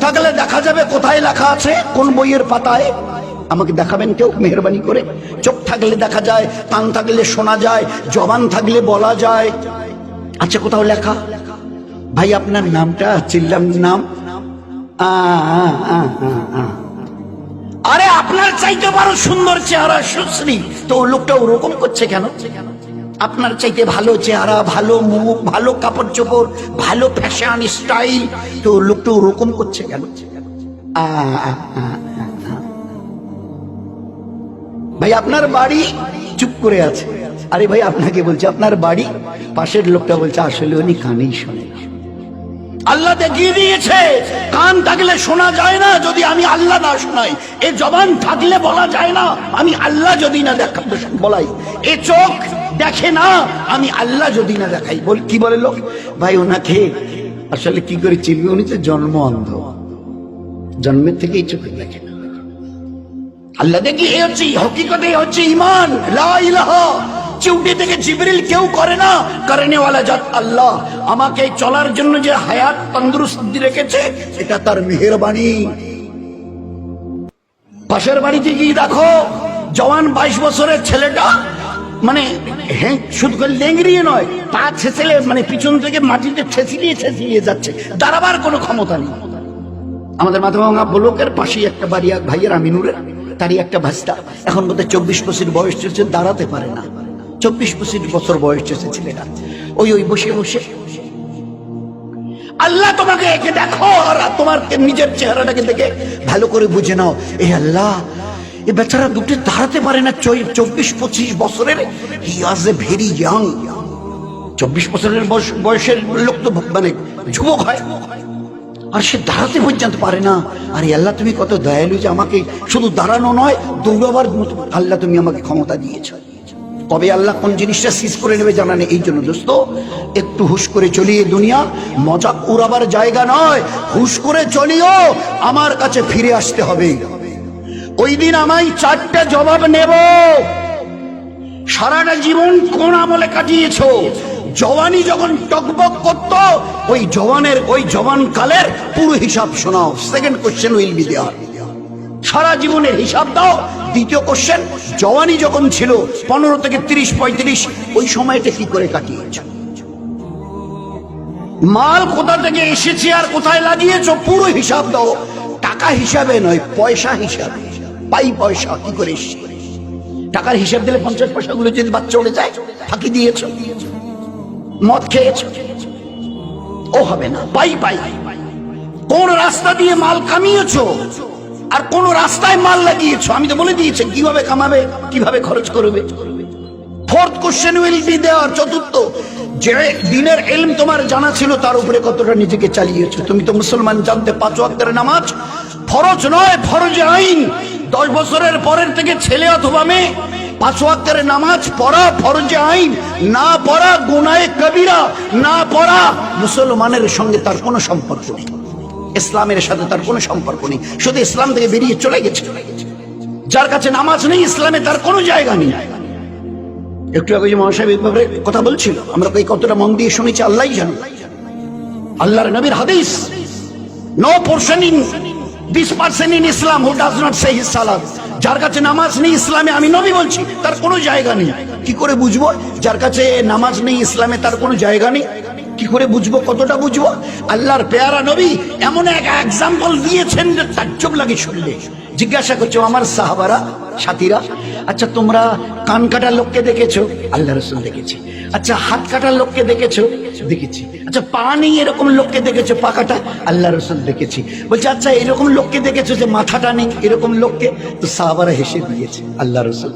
থাকলে দেখা যাবে কোথায় লেখা আছে, কোন বইয়ের পাতায়? আমাকে দেখাবেন কেউ মেহেরবানি করে? চোখ থাকলে দেখা যায়, কান থাকলে শোনা যায়, জবান থাকলে বলা যায়। আচ্ছা কোথাও লেখা? ভাই আপনার নামটা চিল্লাম নাম, আরে আপনার চাইতে বড় সুন্দর চেহারা সুশ্রী, তো লোকটা ওরকম করছে কেন? আপনার চাইতে ভালো চেহারা, ভালো মুখ, ভালো কাপড় চোপড়, ভালো ফ্যাশন স্টাইল, তো লোকটা ওরকম করছে কেন? ভাই আপনার বাড়ি? চুপ করে আছে। আরে ভাই আপনাকে বলছে আপনার বাড়ি, পাশের লোকটা বলছে আসলে উনি কানেই শোনে না। আল্লাহ দেখিয়ে দিয়েছে কান থাকলে শোনা যায় না যদি আমি আল্লাহ না শোনাই, এ জবান থাকলে বলা যায় না আমি আল্লাহ যদি না বলাই, এ চোখ দেখে না আমি আল্লাহ যদি না দেখাই। কি বলে লোক? ভাই ওনাকে আসলে কি করে চিনবে? উনি তো জন্ম অন্ধ, জন্মের থেকেই চোখে দেখে না। আল্লাহ দেখি এ হচ্ছে হকিকতে, হচ্ছে ঈমান, লা ইলাহা। চিউটি থেকে জিবরিল কেউ করে না, করেনেওয়ালা জাত আল্লাহ। আমাকে চলার জন্য যে হায়াত তন্দুরুস্তি রেখেছে এটা তার মেহেরবানি। পাশের বাড়িতে গিয়ে দেখো জওয়ান 22 বছরের ছেলেটা, মানে শুধু লেংড়িয়ে নয়, পা ছেঁচলে মানে পিছন থেকে মাটিতে ছেঁচিয়ে যাচ্ছে, দাঁড়াবার কোনো ক্ষমতা নেই। আমাদের মাথাভাঙা ব্লকের পাশেই একটা বাড়ি, এক ভাইয়ের আমিনুরের, তারই একটা ভাস্তা, এখন বোধহয় 24-25 বয়স চলছে, দাঁড়াতে পারে না। 24-25 বছর বয়স চলছে ছেলেটা, ওই বসে বসে আল্লাহ তোমাকে একে দেখো আর তোমার নিজের চেহারাটাকে দেখে ভালো করে বুঝে নাও, এ আল্লাহ এ বেচারা দুটো দাঁড়াতে পারে না। 24-25 বছরের, হি ওয়াজ এ ভেরি ইয়াং। 24 বছরের বয়সের লোক তো মানে যুবক হয়, আর সে দাঁড়াতে পর্যন্ত পারে না। আরে আল্লাহ তুমি কত দয়ালু যে আমাকে শুধু দাঁড়ানো নয়, দৌড়াবার মতো আল্লাহ তুমি আমাকে ক্ষমতা দিয়েছ। তবে আল্লাহ কোন জিনিসটা সিজ করে নেবে জানা নেই। এই জন্য দোস্ত একটু হুশ করে চলিয়ে, দুনিয়া মজাক উড়াবার জায়গা নয়, হুশ করে চলিও, আমার কাছে ফিরে আসতে হবে। ওই দিন আমায় 4টা জবাব নেব। সারাটা জীবন কোন আমলে কাটিয়েছো? জওয়ানি যখন টকবক করত, ওই জওয়ান কালের পুরো হিসাব শোনাও। Second question will be there, সারা জীবনের হিসাব দাও। দ্বিতীয় কোশ্চেন, জওয়ানি যখন ছিল 15 থেকে 30-35, ওই সময়টা কি করে কাটিয়েছ? মাল কোথা থেকে এসেছে আর কোথায় লাগিয়েছ পুরো হিসাব দাও। টাকা হিসাবে নয়, পয়সা হিসাবে, পয়সা কি করে এসেছে। টাকার হিসাব দিলে 50 পয়সাগুলো যদি বাচ্চা উড়ে যায়, ফাঁকি দিয়েছ, মদ খেয়েছ, ও হবে না। পাই কোন রাস্তা দিয়ে মাল কামিয়েছ আর কোন রাস্তায় মাল লাগিয়েছ, আমি তো বলে দিয়েছি কিভাবে কামাবে, কিভাবে খরচ করবে। Fourth question will be there. চতুর্থ, যে দিনের ইলম তোমার জানা ছিল তার উপরে কতটা নিজেকে চালিয়েছ। তুমি তো মুসলমান, জানতে 5 ওয়াক্তের নামাজ ফরজ নয়, ফরজে আইন। 10 বছরের পরের থেকে ছেলে অথবা মেয়ে 5 ওয়াক্তের নামাজ পড়া ফরজে আইন, না পড়া গুনাহে কবিরা, না পড়া মুসলমানের সঙ্গে তার কোনো সম্পর্ক নেই, ইসলামের সাথে তার কোনো সম্পর্ক নেই, শুধু ইসলাম থেকে বেরিয়ে চলে গেছে। যার কাছে নামাজ নেই, ইসলামে তার কোনো জায়গা নেই। একটু আগে যে মহাসাহেব এই ব্যাপারে কথা বলছিল, আমরা কতটা মন দিয়ে শুনেছি আল্লাহই জানে। আল্লাহর নবীর হাদিস, no portion in this person in Islam who does not say his সালাত। যার কাছে নামাজ নেই ইসলামে, আমি নবী বলছি, তার কোনো জায়গা নেই। কি করে বুঝবো যার কাছে নামাজ নেই ইসলামে তার কোনো জায়গা নেই? কি করে বুঝবো, কতটা বুঝবো? আল্লাহর পেয়ারা নবী এমন এক এক্সাম্পল দিয়েছেন যে তাজ্জব লাগে শুনলে। জিজ্ঞাসা করছো আমার সাহাবারা, সাথীরা, আচ্ছা তোমরা কান কাটা লোককে দেখেছো? আল্লাহ রাসূল দেখেছি। আচ্ছা হাত কাটার লোককে দেখেছো? দেখেছি। আচ্ছা পা নেই এরকম লোককে দেখেছো? পা কাটা? আল্লাহ রাসূল দেখেছি। বলছে আচ্ছা এরকম লোককে দেখেছো যে মাথাটা নেই এরকম লোককে? তো সাহাবারা হেসে দিয়েছে। আল্লাহ রাসূল,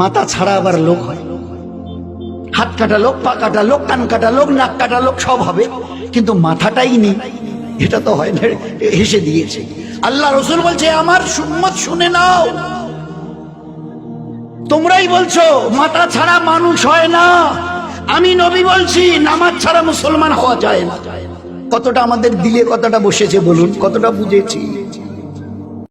মাথা ছাড়া আবার লোক হয়? হাত কাটা লোক, পা কাটা লোক, কান কাটা লোক, নাক কাটা লোক সব হবে, কিন্তু মাথাটাই নেই, এটা তো হয় না। হেসে দিয়েছে। আল্লাহ রাসূল বলছে আমার উম্মত শুনে নাও, তোমরাই বলছো মাথা ছাড়া মানুষ হয় না, আমি নবী বলছি নামাজ ছাড়া মুসলমান হওয়া যায় না। কতটা আমাদের দিলে কতটা বসেছে বলুন, কতটা বুঝেছি।